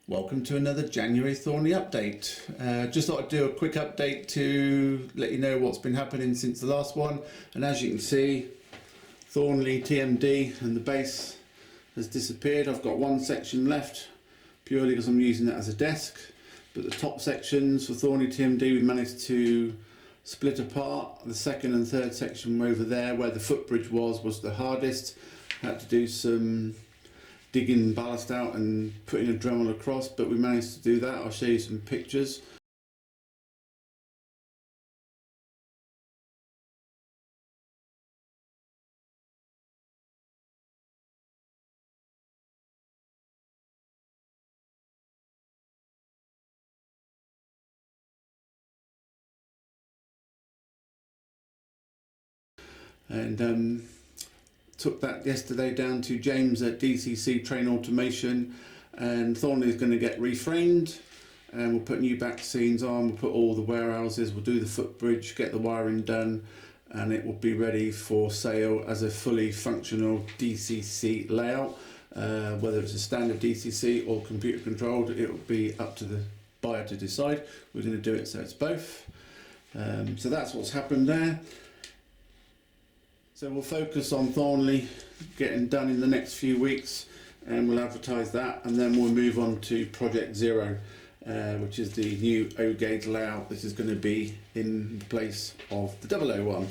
Welcome to another January Thornley update. Just thought I'd do a quick update to let you know what's been happening since the last one. And as you can see, Thornley TMD and the base has disappeared. I've got one section left purely because I'm using it as a desk. But the top sections for Thornley TMD we managed to split apart. The second and third section were over there where the footbridge was the hardest. Had to do some digging ballast out and putting a Dremel across, but we managed to do that. I'll show you some pictures. And took that yesterday down to James at DCC Train Automation, and Thornley is going to get reframed and we'll put new back scenes on, we'll put all the warehouses, we'll do the footbridge, get the wiring done, and it will be ready for sale as a fully functional DCC layout. Whether it's a standard DCC or computer controlled, it will be up to the buyer to decide. We're going to do it so it's both. So that's what's happened there. So we'll focus on Thornley getting done in the next few weeks, and we'll advertise that, and then we'll move on to Project Zero, which is the new O gauge layout. This is going to be in place of the 001.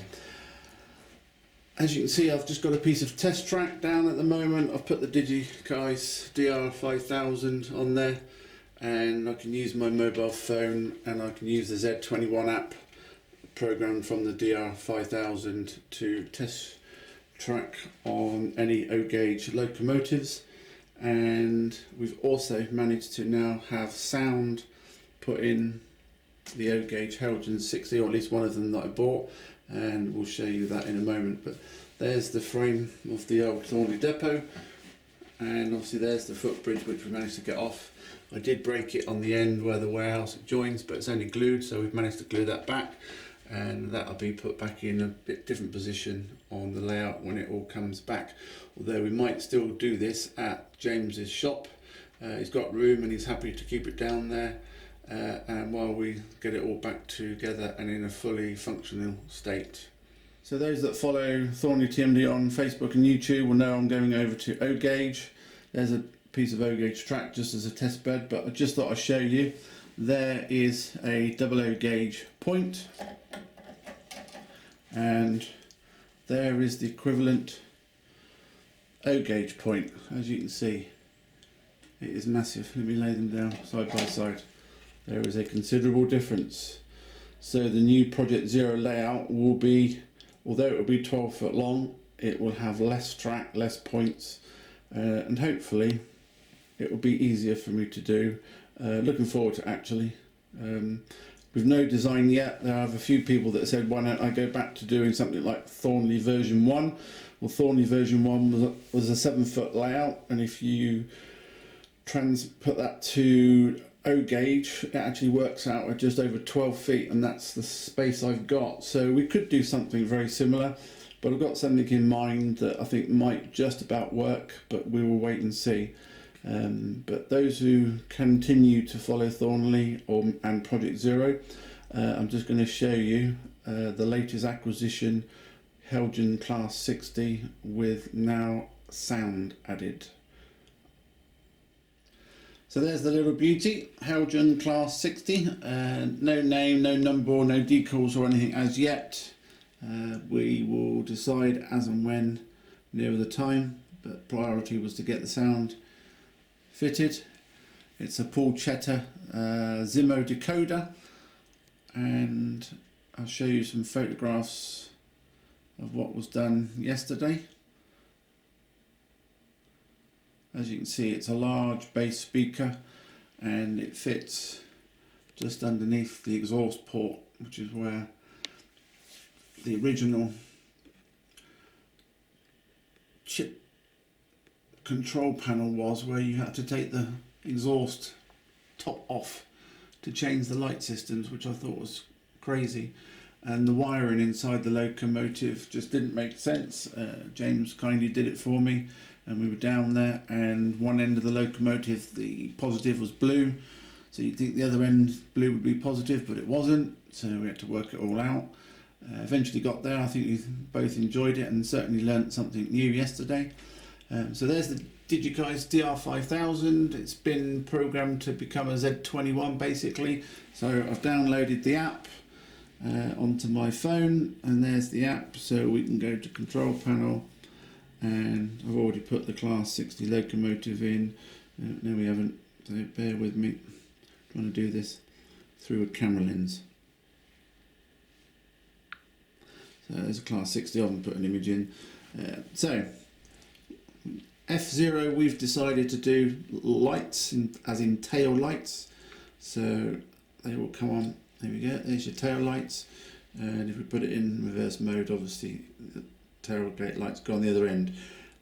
As you can see, I've just got a piece of test track down at the moment. I've put the DigiKais DR5000 on there, and I can use my mobile phone and I can use the Z21 app program from the DR5000 to test track on any O gauge locomotives. And we've also managed to now have sound put in the O gauge Heljan 60, or at least one of them that I bought, and we'll show you that in a moment. But there's the frame of the old Thornley depot, and obviously there's the footbridge which we managed to get off. I did break it on the end where the warehouse joins, but it's only glued, so we've managed to glue that back, and that'll be put back in a bit different position on the layout when it all comes back. Although we might still do this at James's shop. He's got room and he's happy to keep it down there, and while we get it all back together and in a fully functional state. So those that follow Thornley TMD on Facebook and YouTube will know I'm going over to O gauge. There's a piece of O gauge track just as a test bed, but I just thought I'd show you. There is a 00 gauge point, and there is the equivalent O gauge point. As you can see, it is massive. Let me lay them down side by side. There is a considerable difference. So the new Project Zero layout will be, although it will be 12 foot long, it will have less track, less points, and hopefully it will be easier for me to do. Looking forward to actually. With no design yet, there are a few people that said, why don't I go back to doing something like Thornley version 1? Well, Thornley version 1 was a 7 foot layout, and if you put that to O gauge, it actually works out at just over 12 feet, and that's the space I've got. So we could do something very similar, but I've got something in mind that I think might just about work, but we will wait and see. But those who continue to follow Thornley and Project Zero, I'm just going to show you the latest acquisition, Heljan Class 60, with now sound added. So there's the little beauty, Heljan Class 60. No name, no number, no decals or anything as yet. We will decide as and when nearer the time, but priority was to get the sound fitted. It's a Paul Chetter Zimo decoder, and I'll show you some photographs of what was done yesterday. As you can see, it's a large bass speaker and it fits just underneath the exhaust port, which is where the original chip control panel was, where you had to take the exhaust top off to change the light systems, which I thought was crazy. And the wiring inside the locomotive just didn't make sense. James kindly did it for me, and we were down there, and one end of the locomotive, the positive was blue, so you'd think the other end blue would be positive, but it wasn't, so we had to work it all out. Eventually got there. I think we both enjoyed it and certainly learnt something new yesterday. So there's the Digikai's DR5000. It's been programmed to become a Z21 basically. So I've downloaded the app onto my phone, and there's the app, so we can go to control panel, and I've already put the Class 60 locomotive in. No, we haven't, so bear with me. I'm trying to do this through a camera lens. So there's a Class 60, I haven't put an image in. So F0, we've decided to do lights, as in tail lights. So they will come on, there we go, there's your tail lights. And if we put it in reverse mode, obviously the tailgate lights go on the other end.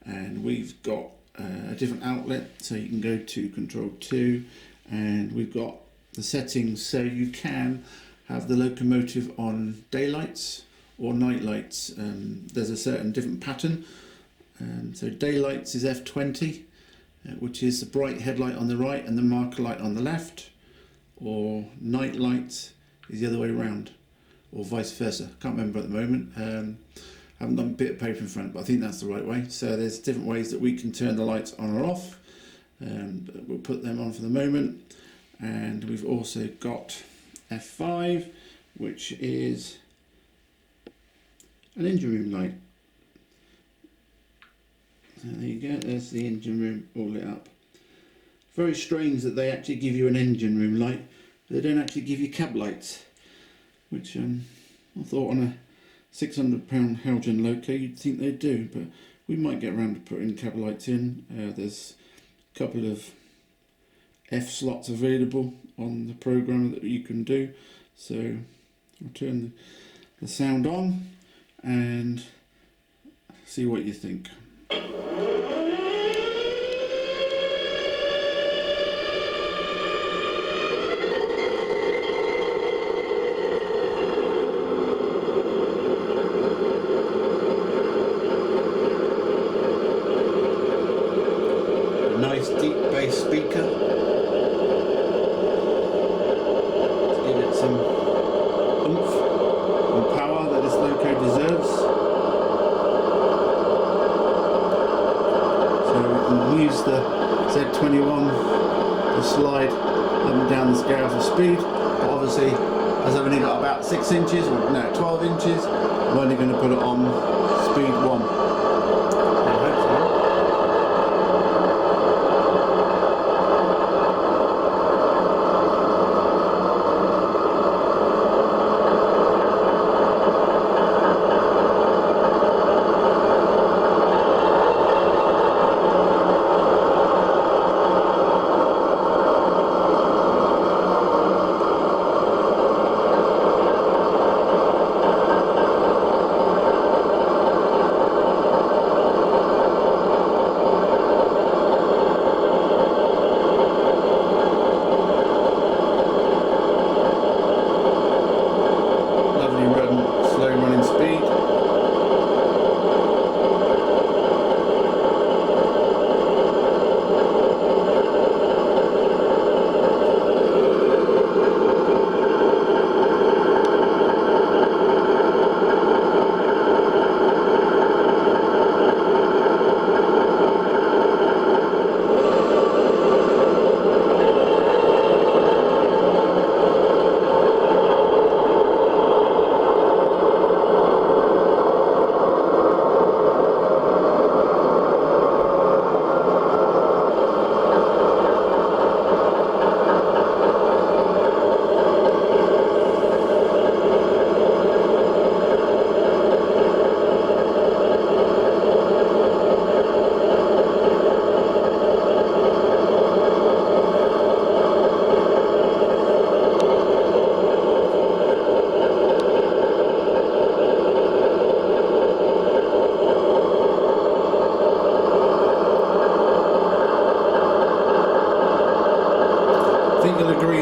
And we've got a different outlet, so you can go to control 2, and we've got the settings so you can have the locomotive on daylights or night lights. There's a certain different pattern. So daylights is F20, which is the bright headlight on the right and the marker light on the left, or night lights is the other way around, or vice versa. Can't remember at the moment. I haven't got a bit of paper in front, but I think that's the right way. So there's different ways that we can turn the lights on or off, and we'll put them on for the moment. And we've also got F5, which is an engine room light. So there you go, there's the engine room all lit up. Very strange that they actually give you an engine room light, but they don't actually give you cab lights, which I thought on a £600 Heljan loco you'd think they'd do, but we might get around to putting cab lights in. There's a couple of F slots available on the program that you can do. So I'll turn the sound on and see what you think. Nice deep bass speaker to give it some oomph and power that this loco deserves. So we can use the Z21 to slide up and down the scale for speed, but obviously as I've only got about 6 inches, or no, 12 inches, I'm only going to put it on speed 1.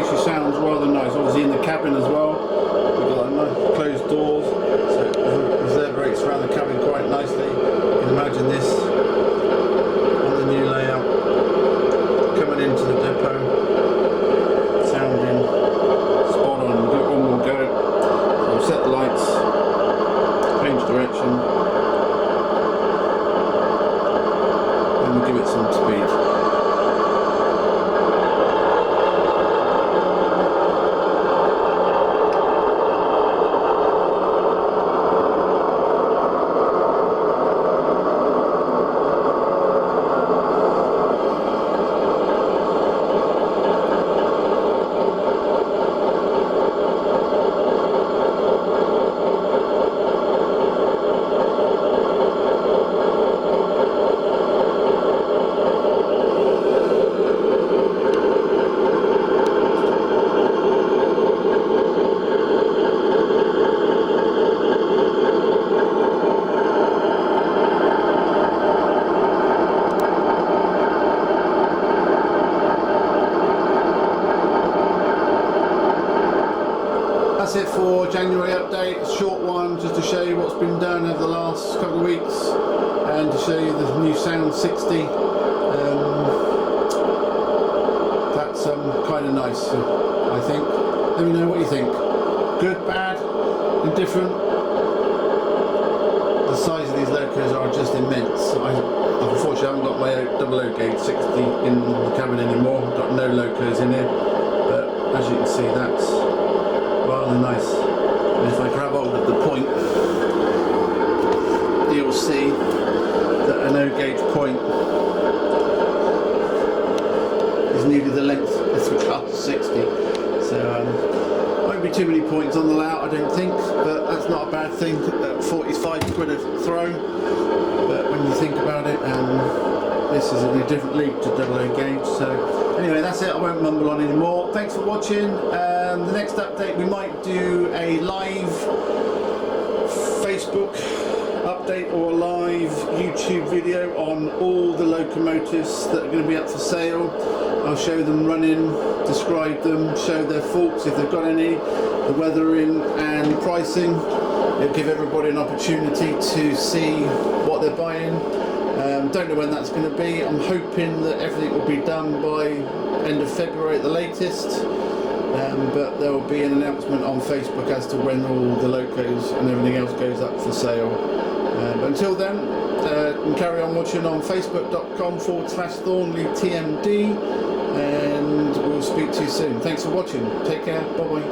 She sounds rather nice, obviously in the cabin as well. We've got a nice closed doors, so it reverberates around the cabin quite nicely. You can imagine this that's it for January update. A short one just to show you what's been done over the last couple of weeks and to show you the new Sound 60. That's kind of nice, I think. Let me know what you think. Good, bad, indifferent? The size of these locos are just immense. Unfortunately, I haven't got my double O gauge 60 in the cabin anymore. I've got no locos in here, but as you can see, that's rather nice. And if I grab hold of the point, you'll see that an O gauge point is nearly the length of the Class 60. So won't be too many points on the layout, I don't think, but that's not a bad thing. 45 quid a throw, but when you think about it, this is in a different league to double O gauge. So anyway, that's it. I won't mumble on anymore. Thanks for watching. The next update, we might do a live Facebook update or a live YouTube video on all the locomotives that are going to be up for sale. I'll show them running, describe them, show their faults if they've got any, the weathering and pricing. It'll give everybody an opportunity to see what they're buying. Don't know when that's going to be. I'm hoping that everything will be done by end of February at the latest. But there will be an announcement on Facebook as to when all the locos and everything else goes up for sale. But until then, you can carry on watching on facebook.com/Thornley TMD, and we'll speak to you soon. Thanks for watching. Take care. Bye bye.